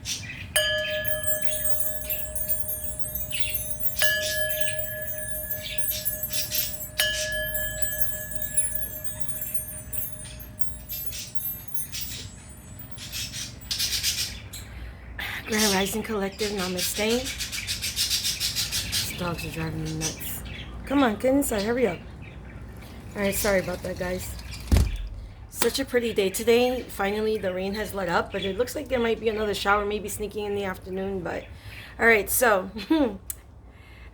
Grand Rising Collective, namaste. These dogs are driving me nuts. Come on, get inside, hurry up. Alright, sorry about that, guys. Such a pretty day today. Finally, the rain has let up, but it looks like there might be another shower, maybe sneaking in the afternoon, but... Alright, so...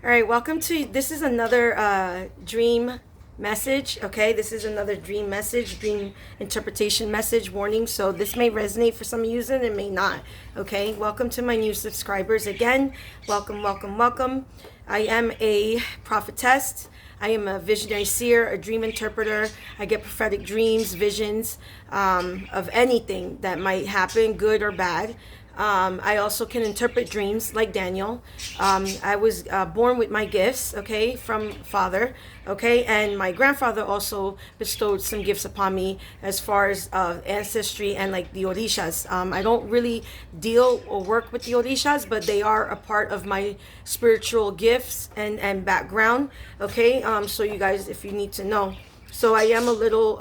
Alright, welcome to... This is another dream message, okay? This is another dream message, dream interpretation message, warning. So this may resonate for some of you and it may not, okay? Welcome to my new subscribers again. Welcome, welcome, welcome. I am a prophetess. I am a visionary seer, a dream interpreter. I get prophetic dreams, visions of anything that might happen, good or bad. I also can interpret dreams like Daniel. I was born with my gifts, okay, from father, okay, and my grandfather also bestowed some gifts upon me as far as ancestry and like the orishas. I don't really deal or work with the orishas, but they are a part of my spiritual gifts and background, okay. So you guys, if you need to know, so I am a little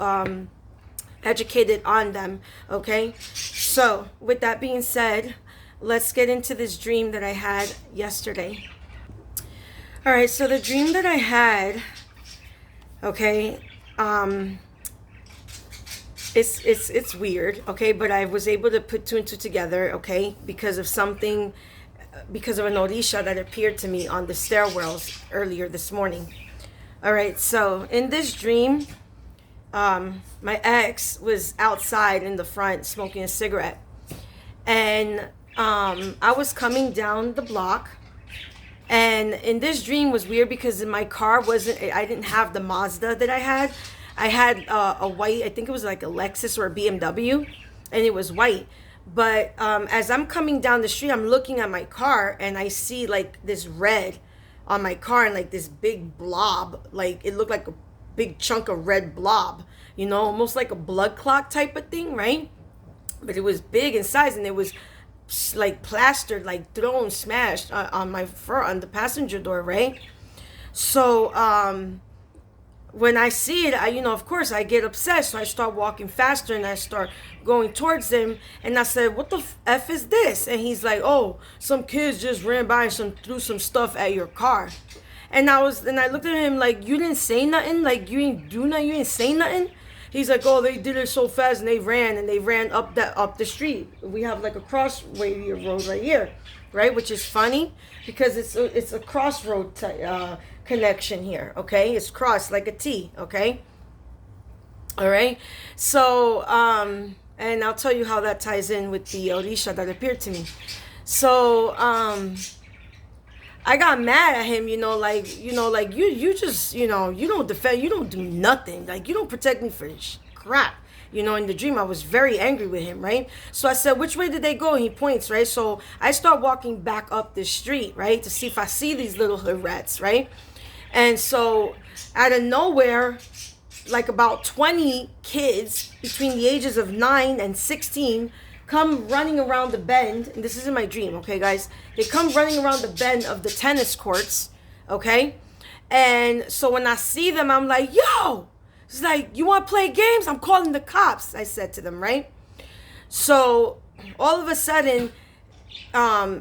educated on them, okay. So with that being said, let's get into this dream that I had yesterday. All right, so the dream that I had, okay, it's weird, okay, but I was able to put two and two together, okay, because of something, because of an orisha that appeared to me on the stairwells earlier this morning. All right, so in this dream, my ex was outside in the front smoking a cigarette, and I was coming down the block, and in this dream was weird because in my car I didn't have the Mazda that I had. I had a white, I think it was like a Lexus or a BMW, and it was white. But as I'm coming down the street, I'm looking at my car and I see like this red on my car and like this big blob, like it looked like a big chunk of red blob, you know, almost like a blood clot type of thing, right? But it was big in size and it was like plastered, like thrown, smashed on my front, on the passenger door, right? So when I see it, you know, of course I get upset, so I start walking faster and I start going towards him, and I said, what the F is this? And he's like, oh, some kids just ran by and threw some stuff at your car. And I looked at him like, you didn't say nothing? Like, you didn't do nothing? You didn't say nothing? He's like, oh, they did it so fast and they ran up the street. We have like a crossway road right here, right? Which is funny because it's a crossroad connection here, okay? It's crossed like a T, okay? All right? So, and I'll tell you how that ties in with the orisha that appeared to me. So, I got mad at him, you just, you don't defend, you don't do nothing. Like, you don't protect me for crap. In the dream, I was very angry with him, right? So I said, which way did they go? And he points, right? So I start walking back up the street, right? To see if I see these little hood rats, right? And so out of nowhere, like about 20 kids between the ages of 9 and 16 come running around the bend, and this is in my dream, okay, guys? They come running around the bend of the tennis courts, okay? And so when I see them, I'm like, yo, it's like, you want to play games? I'm calling the cops, I said to them, right? So all of a sudden, I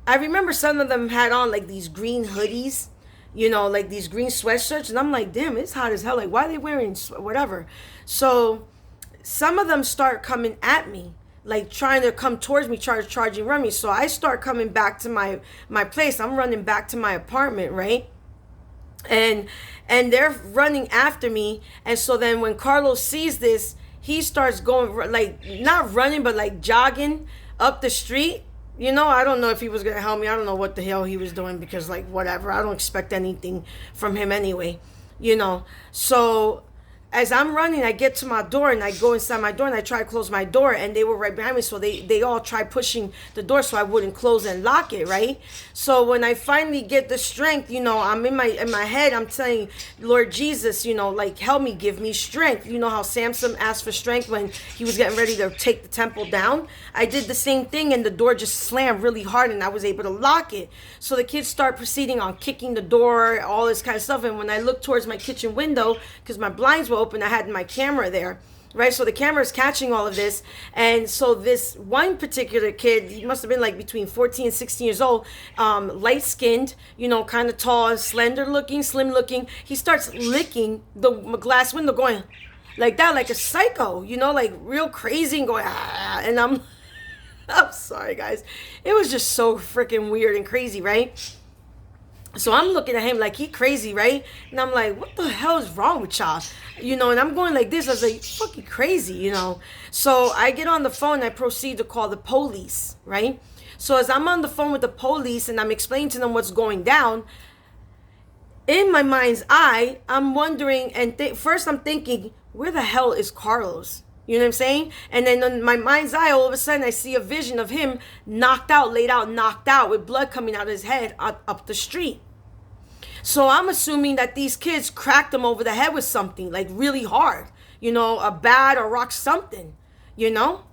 remember some of them had on like these green hoodies, like these green sweatshirts, and I'm like, damn, it's hot as hell. Like, why are they wearing whatever? So some of them start coming at me, like trying to come towards me, charging around me. So I start coming back to my place. I'm running back to my apartment, right? And they're running after me. And so then when Carlos sees this, he starts going, like, not running, but like jogging up the street. I don't know if he was going to help me. I don't know what the hell he was doing because, like, whatever. I don't expect anything from him anyway, So as I'm running, I get to my door and I go inside my door and I try to close my door, and they were right behind me. So they all try pushing the door so I wouldn't close and lock it, right? So when I finally get the strength, you know, I'm in my head, I'm saying, Lord Jesus, you know, like, help me, give me strength. You know how Samson asked for strength when he was getting ready to take the temple down? I did the same thing, and the door just slammed really hard and I was able to lock it. So the kids start proceeding on kicking the door, all this kind of stuff. And when I look towards my kitchen window, because my blinds were open, I had my camera there, right? So the camera is catching all of this. And so this one particular kid, he must have been like between 14 and 16 years old, light skinned, you know, kind of tall, slender looking, slim looking. He starts licking the glass window, going like that, like a psycho, you know, like real crazy, and going, ah. And I'm sorry, guys. It was just so freaking weird and crazy, right? So I'm looking at him like he crazy, right? And I'm like, what the hell is wrong with y'all? You know, and I'm going like this. I was like, fucking crazy, you know. So I get on the phone and I proceed to call the police, right? So as I'm on the phone with the police and I'm explaining to them what's going down, in my mind's eye, I'm wondering, and first I'm thinking, where the hell is Carlos? You know what I'm saying? And then in my mind's eye, all of a sudden, I see a vision of him knocked out, laid out, knocked out, with blood coming out of his head up the street. So I'm assuming that these kids cracked him over the head with something, like really hard. You know, a bat or rock, something, you know?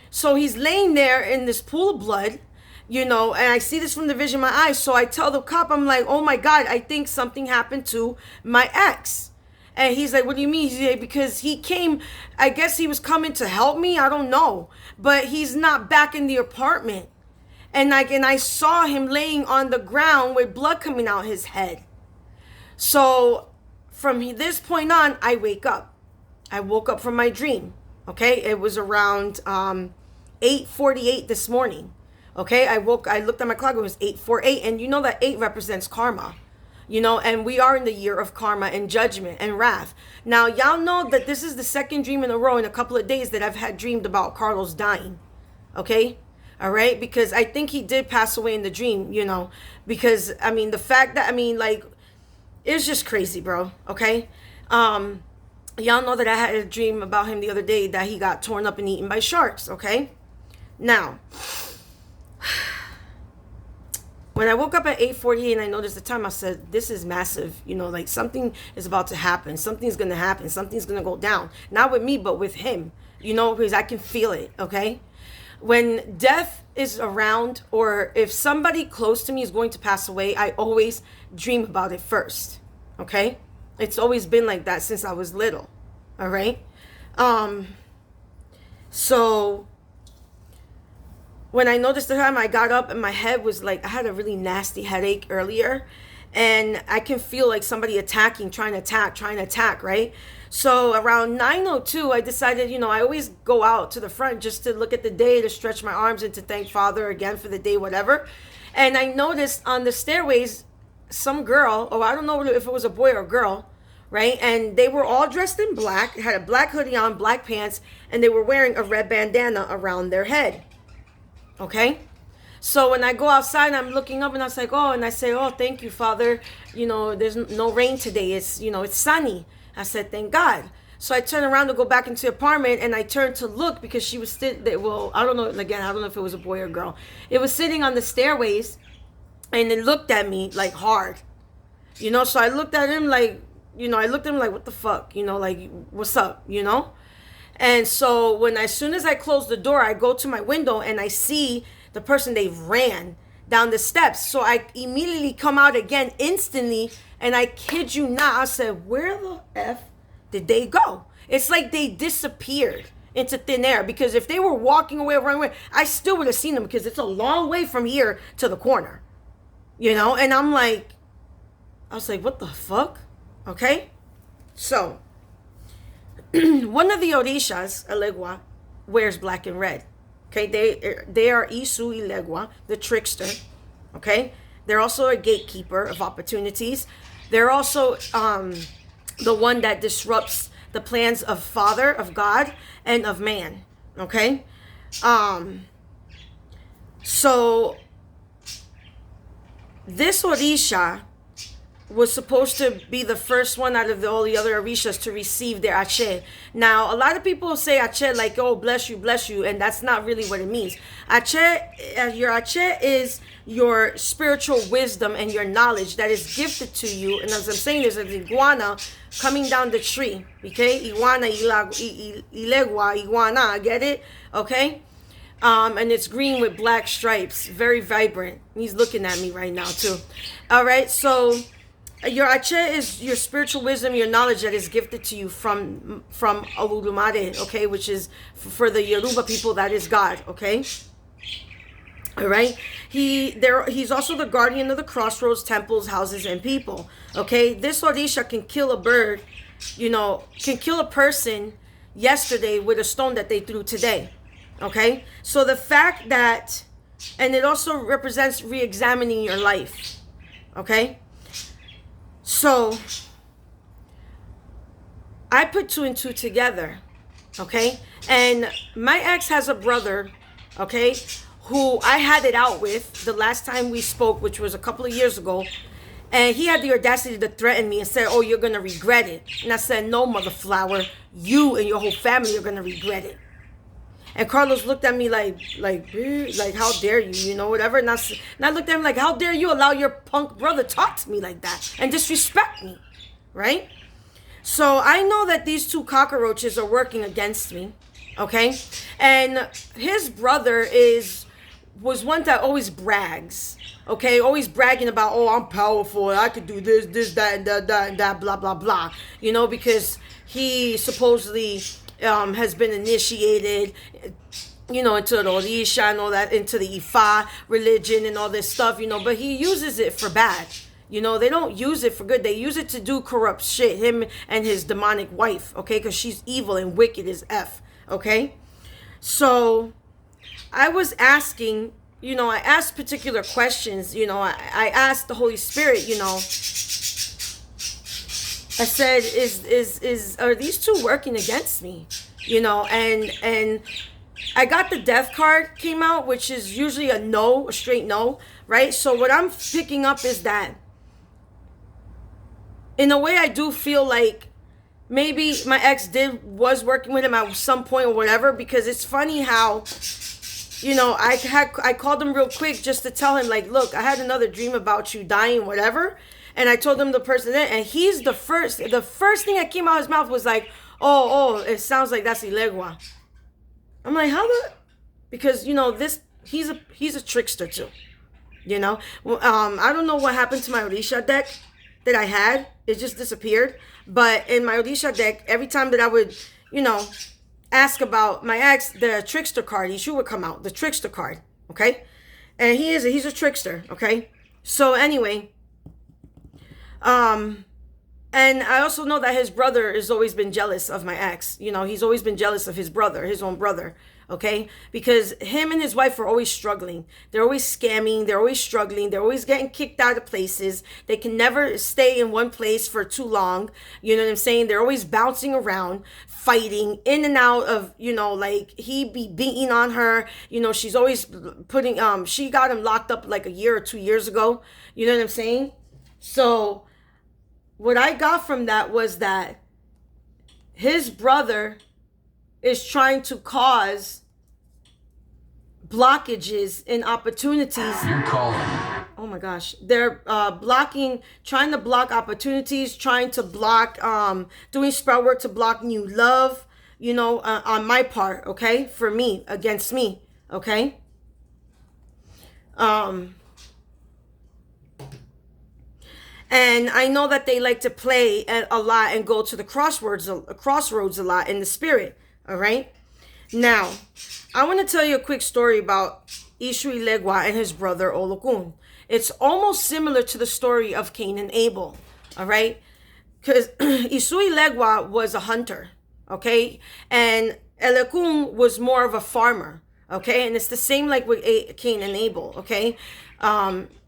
So he's laying there in this pool of blood, you know, and I see this from the vision of my eyes. So I tell the cop, I'm like, oh my God, I think something happened to my ex. And he's like, what do you mean? He's like, because he came, I guess he was coming to help me. I don't know. But he's not back in the apartment. And I saw him laying on the ground with blood coming out his head. So from this point on, I wake up. I woke up from my dream. Okay. It was around 8:48 this morning. Okay. I looked at my clock. It was 8:48. And you know that 8 represents karma. You know, and we are in the year of karma and judgment and wrath. Now, y'all know that this is the second dream in a row in a couple of days that I've had dreamed about Carlos dying. Okay? All right? Because I think he did pass away in the dream, you know. Because, I mean, the fact that, I mean, like, it's just crazy, bro. Okay? Y'all know that I had a dream about him the other day that he got torn up and eaten by sharks. Okay? Now, when I woke up at 8:48 and I noticed the time, I said, this is massive. You know, like something is about to happen. Something's going to happen. Something's going to go down. Not with me, but with him. You know, because I can feel it, okay? When death is around, or if somebody close to me is going to pass away, I always dream about it first, okay? It's always been like that since I was little, all right? So when I noticed the time, I got up and my head was like, I had a really nasty headache earlier, and I can feel like somebody attacking, trying to attack, right? So around 9:02, I decided, you know, I always go out to the front just to look at the day, to stretch my arms and to thank Father again for the day, whatever. And I noticed on the stairways, some girl, or I don't know if it was a boy or a girl, right? And they were all dressed in black, had a black hoodie on, black pants, and they were wearing a red bandana around their head. Okay? So when I go outside, I'm looking up and I was like, oh, and I say, oh, thank you, Father. You know, there's no rain today. It's, you know, it's sunny. I said, thank God. So I turned around to go back into the apartment, and I turned to look because she was well, I don't know, again, I don't know if it was a boy or girl. It was sitting on the stairways, and it looked at me like hard. You know, so I looked at him like, you know, what the fuck? You know, like, what's up? You know? And so as soon as I close the door, I go to my window and I see the person, they ran down the steps. So I immediately come out again instantly, and I kid you not, I said, where the F did they go? It's like they disappeared into thin air, because if they were walking away or running away, I still would have seen them, because it's a long way from here to the corner, you know? And I was like, what the fuck? Okay? So one of the Orishas, Elegua, wears black and red. Okay, they are Esu-Elegua, the trickster. Okay, they're also a gatekeeper of opportunities. They're also the one that disrupts the plans of Father, of God, and of man. Okay, so this Orisha was supposed to be the first one out of all the other Orishas to receive their Ache. Now, a lot of people say Ache like, oh, bless you, and that's not really what it means. Your Ache is your spiritual wisdom and your knowledge that is gifted to you. And as I'm saying, there's an iguana coming down the tree, okay? Esu-Elegua, iguana, get it? Okay? And it's green with black stripes, very vibrant. He's looking at me right now too. All right, so your Ache is your spiritual wisdom, your knowledge that is gifted to you from Oludumare, okay, which is for the Yoruba people, that is God, okay? All right, he's also the guardian of the crossroads, temples, houses, and people. Okay, this Orisha can kill a bird, can kill a person yesterday with a stone that they threw today. Okay, so the fact that, and it also represents re-examining your life. Okay, so I put 2 and 2 together. Okay, and my ex has a brother, okay, who I had it out with the last time we spoke, which was a couple of years ago. And he had the audacity to threaten me and say, oh, you're going to regret it. And I said, no, mother flower, you and your whole family are going to regret it. And Carlos looked at me like, how dare you, whatever. And I looked at him like, how dare you allow your punk brother talk to me like that and disrespect me, right? So I know that these 2 cockroaches are working against me, okay? And his brother was one that always brags, okay? Always bragging about, oh, I'm powerful, I could do this, that, and that, blah, blah, blah, because he supposedly has been initiated, into the Orisha and all that, into the Ifa religion and all this stuff, but he uses it for bad. They don't use it for good. They use it to do corrupt shit, him and his demonic wife, okay? Because she's evil and wicked as F, okay? So I was asking, I asked particular questions, I asked the Holy Spirit, I said, are these 2 working against me? And I got the death card came out, which is usually a no, a straight no, right? So what I'm picking up is that, in a way, I do feel like maybe my ex was working with him at some point or whatever, because it's funny how, I called him real quick just to tell him, like, look, I had another dream about you dying, whatever. And I told him the person that, and he's the first thing that came out of his mouth was like, oh, it sounds like that's Elegua. I'm like, because, he's a trickster too, I don't know what happened to my Orisha deck that I had. It just disappeared. But in my Orisha deck, every time that I would, ask about my ex, the trickster card, Ishu would come out, the trickster card, okay? And he's a trickster, okay? So anyway, and I also know that his brother has always been jealous of my ex. He's always been jealous of his brother, his own brother, okay? Because him and his wife are always struggling. They're always scamming. They're always struggling. They're always getting kicked out of places. They can never stay in one place for too long. You know what I'm saying? They're always bouncing around, fighting in and out of, like he be beating on her. She's always putting, she got him locked up like a year or 2 years ago. You know what I'm saying? So what I got from that was that his brother is trying to cause blockages and opportunities. You're calling. Oh my gosh. They're trying to block opportunities, trying to block, doing sprout work to block new love, on my part, okay? For me, against me, okay? And I know that they like to play a lot and go to the crossroads a lot in the spirit. All right. Now, I want to tell you a quick story about Esu-Elegua and his brother Olokun. It's almost similar to the story of Cain and Abel. All right. Because Esu-Elegua was a hunter. Okay. And Olokun was more of a farmer. Okay. And it's the same like with Cain and Abel. Okay.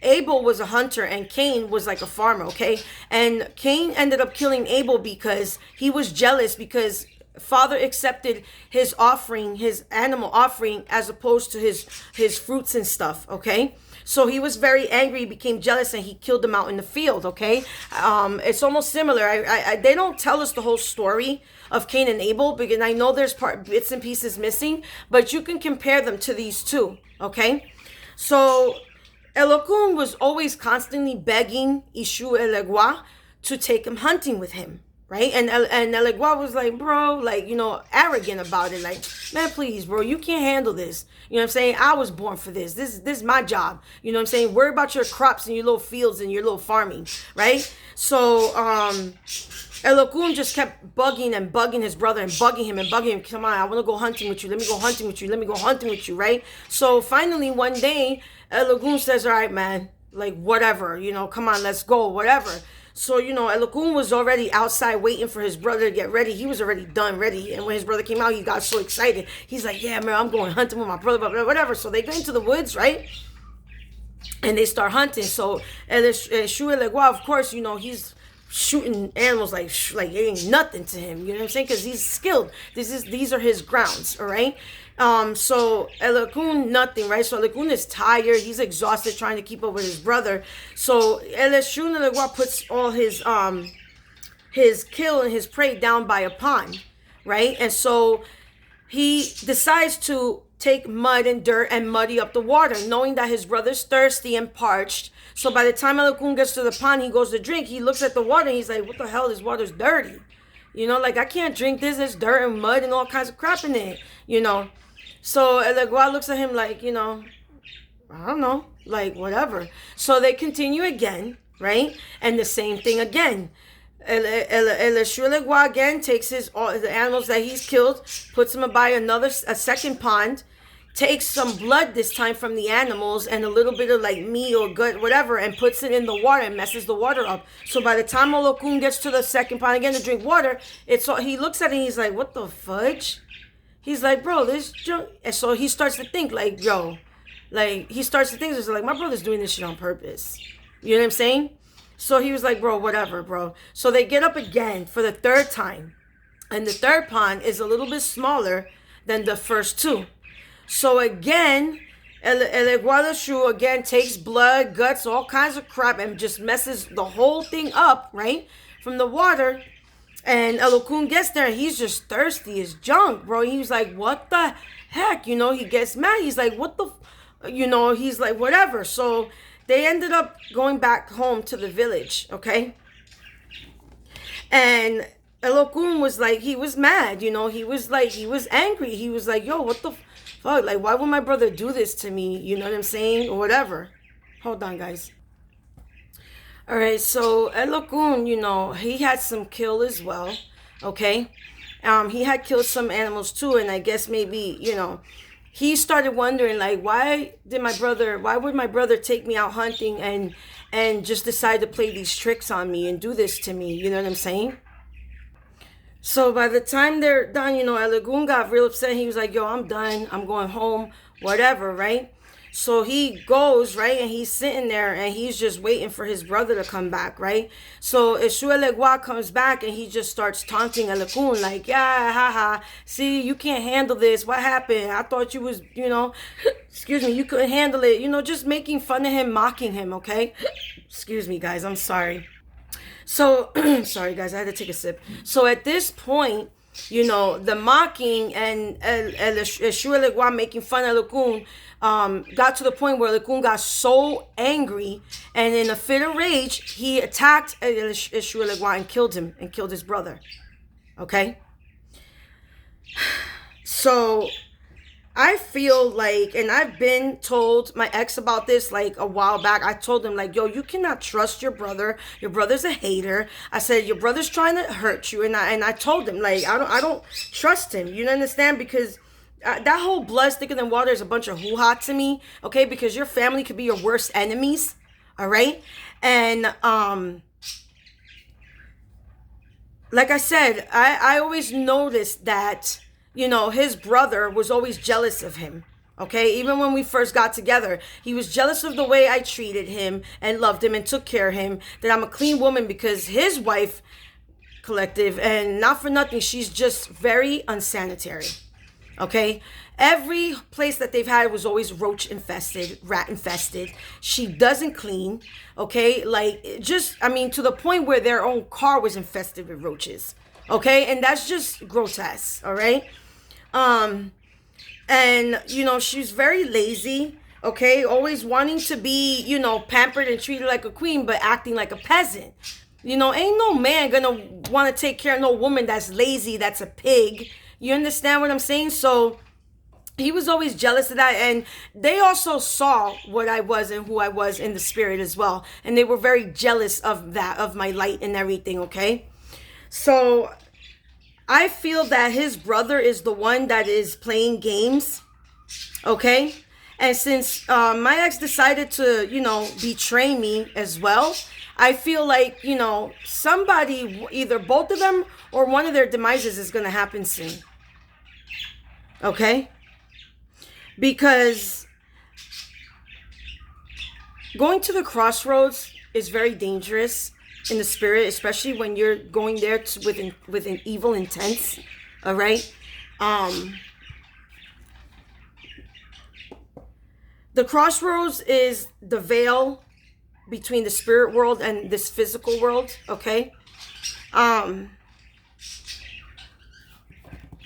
Abel was a hunter and Cain was like a farmer, okay? And Cain ended up killing Abel because he was jealous because father accepted his offering, his animal offering, as opposed to his fruits and stuff, okay? So he was very angry, he became jealous, and he killed them out in the field, okay? It's almost similar. They don't tell us the whole story of Cain and Abel, because I know there's bits and pieces missing, but you can compare them to these two, okay? So Elohim was always constantly begging Esu-Elegua to take him hunting with him, right? And Elegua was like, bro, like, arrogant about it. Like, man, please, bro, you can't handle this. You know what I'm saying? I was born for this. This is my job. You know what I'm saying? Worry about your crops and your little fields and your little farming, right? So, Elohim just kept bugging his brother and bugging him. Come on, I want to go hunting with you. Let me go hunting with you. Let me go hunting with you, right? So finally, one day, Elohim says, all right, man, like, whatever, come on, let's go, whatever. So, Elohim was already outside waiting for his brother to get ready. He was already done, ready. And when his brother came out, he got so excited. He's like, yeah, man, I'm going hunting with my brother, blah, blah, whatever. So they go into the woods, right? And they start hunting. So Esu-Elegua, of course, he's shooting animals like it ain't nothing to him. You know what I'm saying? Because he's skilled. These are his grounds, all right? So Elohim, nothing, right? So Elohim is tired. He's exhausted trying to keep up with his brother. So Esu-Elegua puts all his kill and his prey down by a pond, right? And so he decides to take mud and dirt and muddy up the water, knowing that his brother's thirsty and parched. So by the time Elohim gets to the pond, he goes to drink. He looks at the water and he's like, what the hell? This water's dirty. Like, I can't drink this. There's dirt and mud and all kinds of crap in it, So Elegua looks at him like, I don't know, like, whatever. So they continue again, right? And the same thing again. Esu-Elegua again takes the animals that he's killed, puts them by a second pond, takes some blood this time from the animals and a little bit of like meat or gut, whatever, and puts it in the water and messes the water up. So by the time Elohim gets to the second pond again to drink water, he looks at it and he's like, what the fudge? He's like, bro, this junk. And so he starts to think like, yo, like he starts to think, it's like, my brother's doing this shit on purpose. You know what I'm saying? So he was like, bro, whatever, bro. So they get up again for the third time. And the third pond is a little bit smaller than the first two. So again, Elegua again takes blood, guts, all kinds of crap, and just messes the whole thing up, right? From the water. And Elohim gets there and he's just thirsty as junk, bro. He was like, what the heck? He gets mad. He's like, what the, he's like, whatever. So they ended up going back home to the village, okay? And Elohim was like, he was mad, he was angry. He was like, yo, what the fuck? Like, why would my brother do this to me? You know what I'm saying? Or whatever. Hold on, guys. All right, so Elohim, he had some kill as well, okay? He had killed some animals too, and I guess maybe, he started wondering, like, why would my brother take me out hunting and just decide to play these tricks on me and do this to me? You know what I'm saying? So by the time they're done, Elohim got real upset. He was like, yo, I'm done. I'm going home, whatever, right? So he goes, right, and he's sitting there and he's just waiting for his brother to come back, right? So Esu-Elegua comes back and he just starts taunting Elohim like, yeah, haha, see, you can't handle this. What happened? I thought you was, excuse me, you couldn't handle it. Just making fun of him, mocking him, okay? Excuse me, guys, I'm sorry. So, sorry, guys, I had to take a sip. So at this point, the mocking and Esu-Elegua making fun of Elohim got to the point where Elohim got so angry, and in a fit of rage, he attacked Esu-Elegua and killed him and killed his brother. Okay? So I feel like, and I've been told my ex about this like a while back. I told him like, yo, you cannot trust your brother. Your brother's a hater. I said, your brother's trying to hurt you. And I told him like, I don't trust him. You understand? Because that whole blood's thicker than water is a bunch of hoo-ha to me. Okay? Because your family could be your worst enemies. All right? And, like I said, I always noticed that, his brother was always jealous of him. Okay, even when we first got together, he was jealous of the way I treated him and loved him and took care of him, that I'm a clean woman, because his wife collective, and not for nothing, she's just very unsanitary. Okay, every place that they've had was always roach infested, rat infested. She doesn't clean. Okay, like just, I mean, to the point where their own car was infested with roaches. Okay, and that's just grotesque. All right, and you know, she's very lazy. Okay, always wanting to be, you know, pampered and treated like a queen, but acting like a peasant. You know, ain't no man gonna want to take care of no woman that's lazy, that's a pig. You understand what I'm saying? So he was always jealous of that. And they also saw what I was and who I was in the spirit as well. And they were very jealous of that, of my light and everything, okay? So I feel that his brother is the one that is playing games, okay? And since my ex decided to, you know, betray me as well, I feel like, you know, somebody, either both of them or one of their demises is going to happen soon. Okay? Because going to the crossroads is very dangerous in the spirit, especially when you're going there with an evil intent. All right? The crossroads is the veil between the spirit world and this physical world, okay?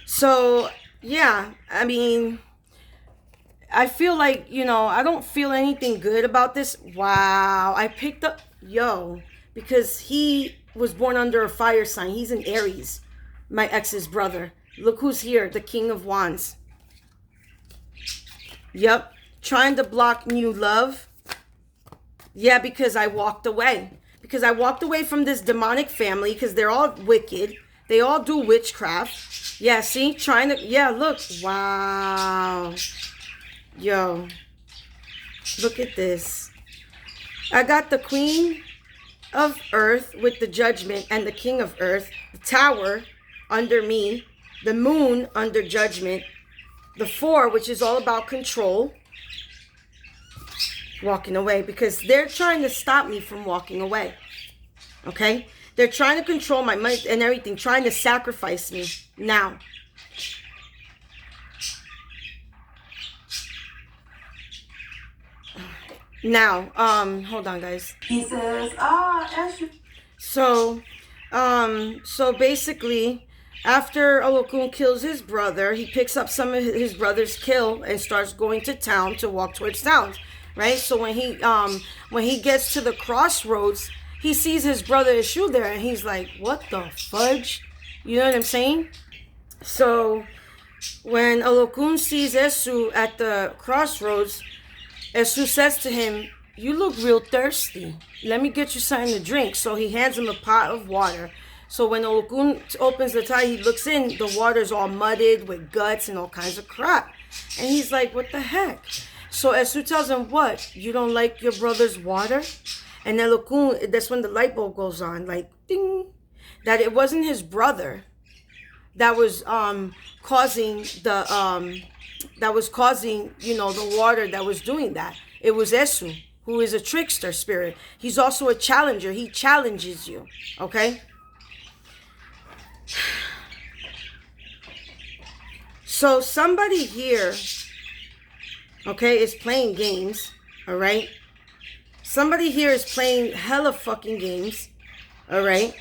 So, yeah, I mean, I feel like, you know, I don't feel anything good about this. Wow, I picked up, because he was born under a fire sign. He's an Aries, my ex's brother. Look who's here, the King of Wands. Yep, trying to block new love. Yeah, because I walked away. Because I walked away from this demonic family because they're all wicked. They all do witchcraft. Yeah, see? Trying to... Yeah, look. Wow. Yo. Look at this. I got the Queen of Earth with the Judgment and the King of Earth. The Tower under me. The Moon under Judgment. The Four, which is all about control. Walking away because they're trying to stop me from walking away. Okay? They're trying to control my money and everything, trying to sacrifice me now. Now, hold on, guys. He says, So basically, after Olokun kills his brother, he picks up some of his brother's kill and starts going to town to walk towards town. Right? So when he gets to the crossroads, he sees his brother Esu there, and he's like, what the fudge? You know what I'm saying? So when Olokun sees Esu at the crossroads, Esu says to him, you look real thirsty. Let me get you something to drink. So he hands him a pot of water. So when Olokun opens the tie, he looks in, the water's all mudded with guts and all kinds of crap. And he's like, what the heck? So Esu tells him, what? You don't like your brother's water? And then Olokun, that's when the light bulb goes on, like, ding. That it wasn't his brother that was causing the, you know, the water that was doing that. It was Esu, who is a trickster spirit. He's also a challenger. He challenges you, okay? So somebody here, okay, is playing games, all right? Somebody here is playing hella fucking games, all right?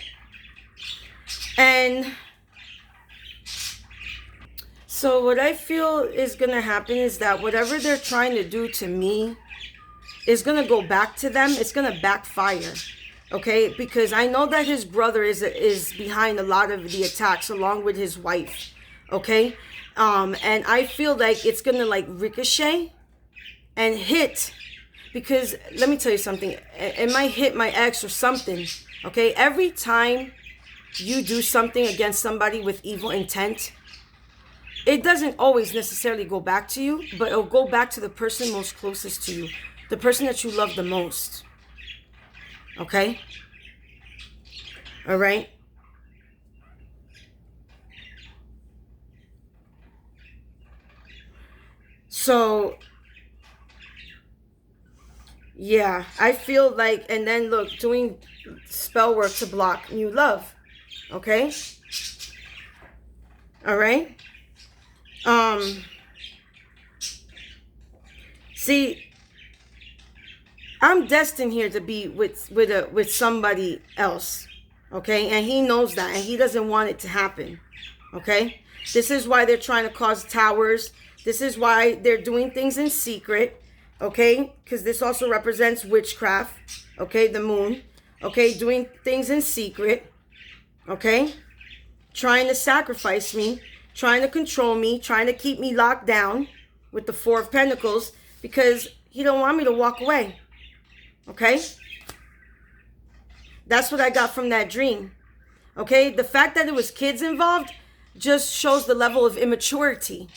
And so what I feel is going to happen is that whatever they're trying to do to me is going to go back to them. It's going to backfire, okay? Because I know that his brother is behind a lot of the attacks along with his wife, okay? And I feel like it's going to like ricochet and hit, because let me tell you something, it might hit my ex or something, okay? Every time you do something against somebody with evil intent, it doesn't always necessarily go back to you, but it'll go back to the person most closest to you, the person that you love the most, okay? All right? So yeah, I feel like, and then look, doing spell work to block new love. Okay? All right? See, I'm destined here to be with somebody else. Okay? And he knows that, and he doesn't want it to happen. Okay? This is why they're trying to cause towers. This is why they're doing things in secret. Okay? Because this also represents witchcraft. Okay? The moon. Okay? Doing things in secret. Okay? Trying to sacrifice me. Trying to control me. Trying to keep me locked down with the Four of Pentacles. Because he don't want me to walk away. Okay? That's what I got from that dream. Okay? The fact that there was kids involved just shows the level of immaturity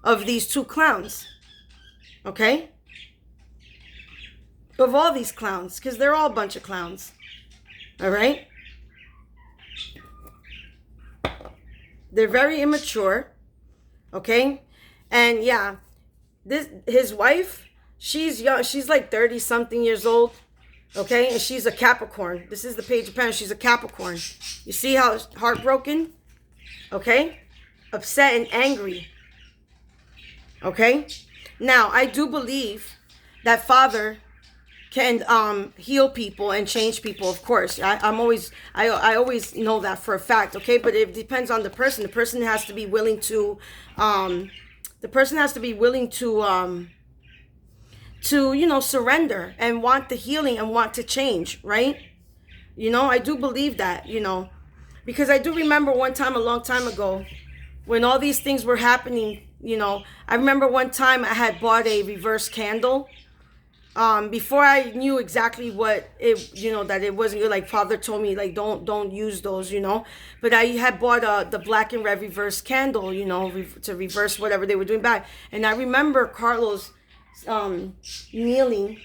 of these two clowns. Okay? Of all these clowns, because they're all a bunch of clowns. All right? They're very immature. Okay? And yeah, his wife, she's young. She's like 30 something years old. Okay? And she's a Capricorn. This is the Page of Pentacles. She's a Capricorn. You see how heartbroken? Okay? Upset and angry. Okay? Now, I do believe that Father can heal people and change people, of course. I always know that for a fact, okay? But it depends on the person. The person has to be willing to you know, surrender and want the healing and want to change, right? You know, I do believe that, you know, because I do remember one time, a long time ago, when all these things were happening, you know, I remember one time I had bought a reverse candle. Before I knew exactly what it, you know, that it wasn't good, like Father told me, like, don't use those, you know, but I had bought the black and red reverse candle, you know, to reverse whatever they were doing back. And I remember Carlos kneeling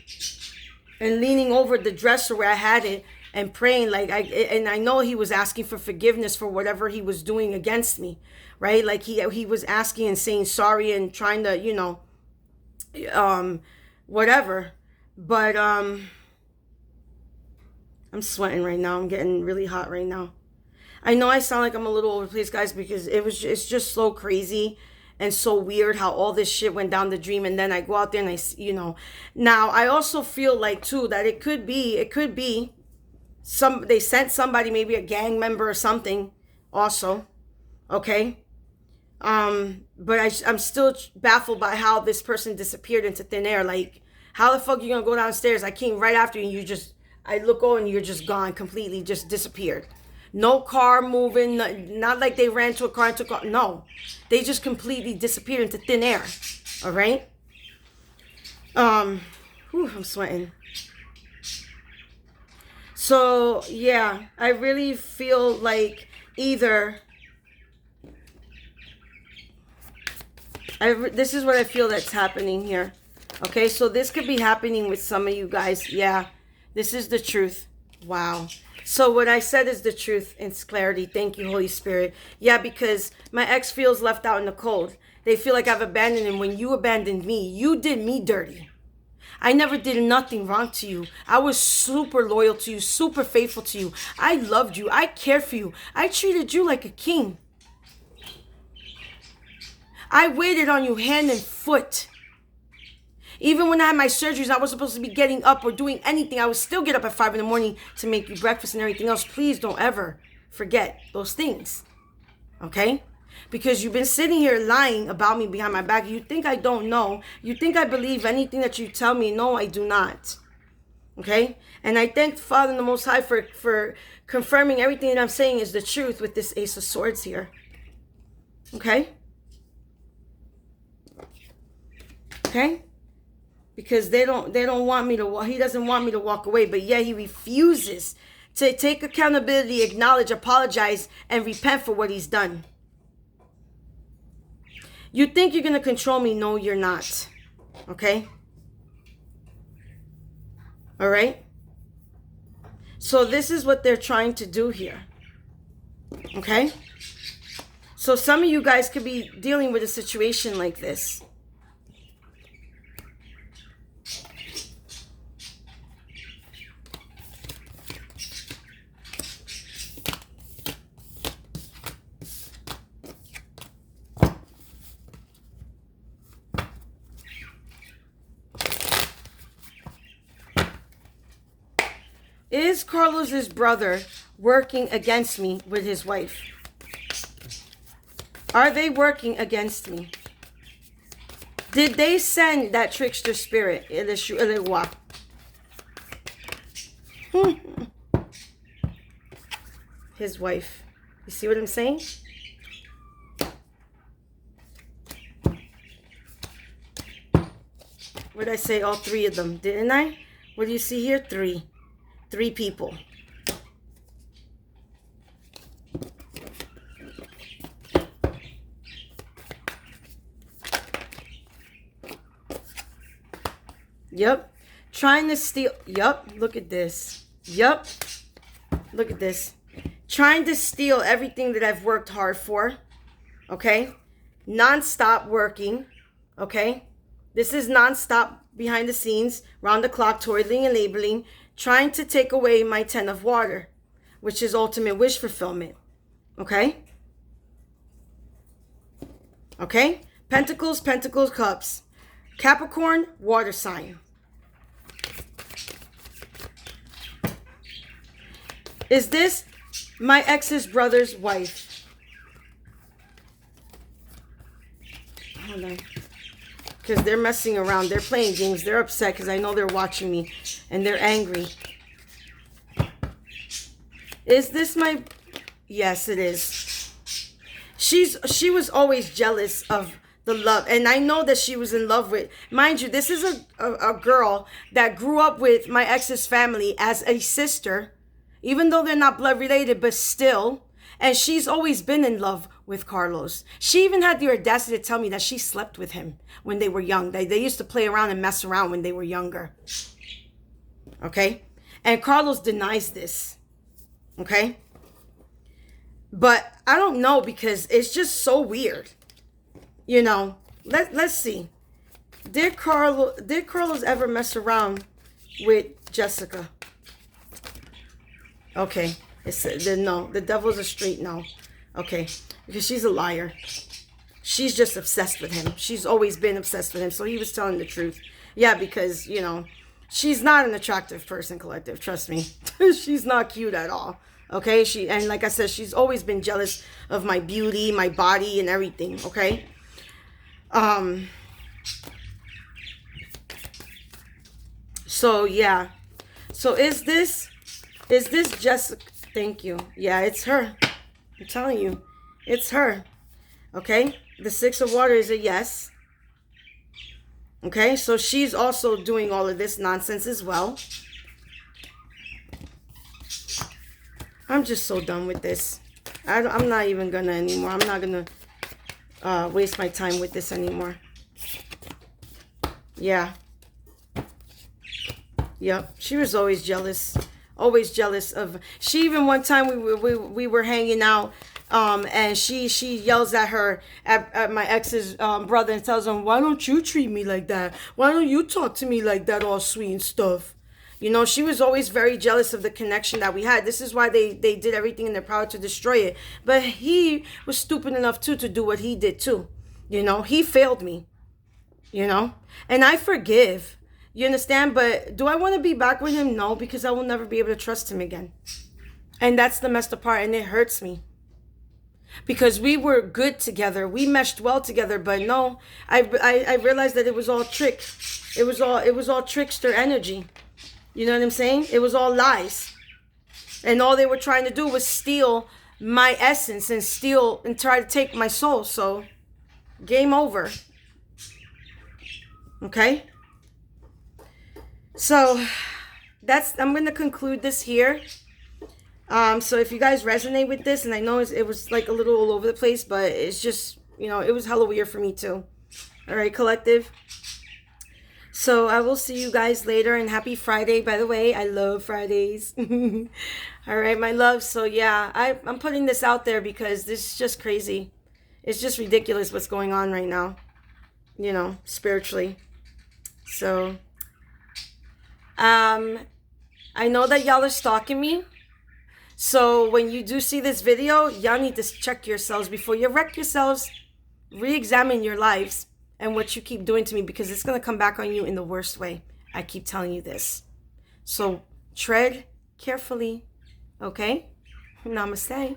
and leaning over the dresser where I had it and praying, like, I know he was asking for forgiveness for whatever he was doing against me, right? Like he was asking and saying sorry and trying to, you know, whatever. But I'm sweating right now. I'm getting really hot right now. I know I sound like I'm a little overplayed, guys, because it's just so crazy and so weird how all this shit went down the dream. And then I go out there and I, you know, now I also feel like too that it could be they sent somebody, maybe a gang member or something also. Okay. But I'm still baffled by how this person disappeared into thin air. Like, how the fuck you gonna go downstairs? I came right after you and I look over and you're just gone, completely just disappeared. No car moving, not like they ran to a car and took off. No, they just completely disappeared into thin air. All right. I'm sweating. So yeah, I really feel like either this is what I feel that's happening here. Okay, so this could be happening with some of you guys. Yeah, this is the truth. Wow. So what I said is the truth in clarity. Thank you, Holy Spirit. Yeah, because my ex feels left out in the cold. They feel like I've abandoned him. When you abandoned me, you did me dirty. I never did nothing wrong to you. I was super loyal to you, super faithful to you. I loved you. I cared for you. I treated you like a king. I waited on you hand and foot. Even when I had my surgeries, I was supposed to be getting up or doing anything. I would still get up at 5 in the morning to make you breakfast and everything else. Please don't ever forget those things. Okay? Because you've been sitting here lying about me behind my back. You think I don't know. You think I believe anything that you tell me. No, I do not. Okay? And I thank Father and the Most High for confirming everything that I'm saying is the truth with this Ace of Swords here. Okay? Okay? Because they don't want me to, he doesn't want me to walk away, but yet he refuses to take accountability, acknowledge, apologize, and repent for what he's done. You think you're going to control me? No, you're not. Okay? All right? So this is what they're trying to do here. Okay? So some of you guys could be dealing with a situation like this. Is Carlos's brother working against me with his wife? Are they working against me? Did they send that trickster spirit, Esu-Elegua? His wife. You see what I'm saying? What did I say? All three of them, didn't I? What do you see here? Three. Three people. Yep. Trying to steal. Yep. Look at this. Yep. Look at this. Trying to steal everything that I've worked hard for. Okay. Non-stop working. Okay. This is non-stop behind the scenes, round the clock, toiling and labeling, trying to take away my 10 of water, which is ultimate wish fulfillment. Okay. Okay. Pentacles, Pentacles, Cups. Capricorn, water sign. Is this my ex's brother's wife? Hold on. Because they're messing around. They're playing games. They're upset because I know they're watching me. And they're angry. Is this my... Yes, it is. She was always jealous of the love. And I know that she was in love with... Mind you, this is a girl that grew up with my ex's family as a sister. Even though they're not blood related, but still. And she's always been in love with Carlos. She even had the audacity to tell me that she slept with him when they were young. They used to play around and mess around when they were younger. Okay? And Carlos denies this. Okay? But I don't know, because it's just so weird. You know, let's see. Did Carlos ever mess around with Jessica? Okay. No, the devil's a straight no. Okay. Because she's a liar. She's just obsessed with him. She's always been obsessed with him. So he was telling the truth. Yeah, because, you know, she's not an attractive person, collective. Trust me. She's not cute at all. Okay? And like I said, she's always been jealous of my beauty, my body, and everything. Okay? So, yeah. So, is this Jessica? Thank you. Yeah, it's her. I'm telling you. It's her. Okay? The Six of Water is a yes. Okay? So she's also doing all of this nonsense as well. I'm just so done with this. I'm not even gonna anymore. I'm not gonna waste my time with this anymore. Yeah. Yep. She was always jealous. Always jealous of... She even one time we were hanging out, and she yells at my ex's brother and tells him, "Why don't you treat me like that? Why don't you talk to me like that, all sweet and stuff?" You know, she was always very jealous of the connection that we had. This is why they did everything in their power to destroy it. But he was stupid enough too to do what he did too. You know, he failed me. You know, and I forgive. You understand? But do I want to be back with him? No, because I will never be able to trust him again. And that's the messed up part, and it hurts me. Because we were good together. We meshed well together, but no, I realized that it was all trick. It was all trickster energy. You know what I'm saying? It was all lies. And all they were trying to do was steal my essence and try to take my soul. So, game over. Okay? So, I'm going to conclude this here. So if you guys resonate with this, and I know it was like a little all over the place, but it's just, you know, it was hella weird for me too. All right, collective. So I will see you guys later, and happy Friday, by the way. I love Fridays. All right, my love. So yeah, I'm putting this out there because this is just crazy. It's just ridiculous what's going on right now, you know, spiritually. So... I know that y'all are stalking me. So when you do see this video, y'all need to check yourselves before you wreck yourselves. Re-examine your lives and what you keep doing to me, because it's going to come back on you in the worst way. I keep telling you this. So tread carefully. Okay? Namaste.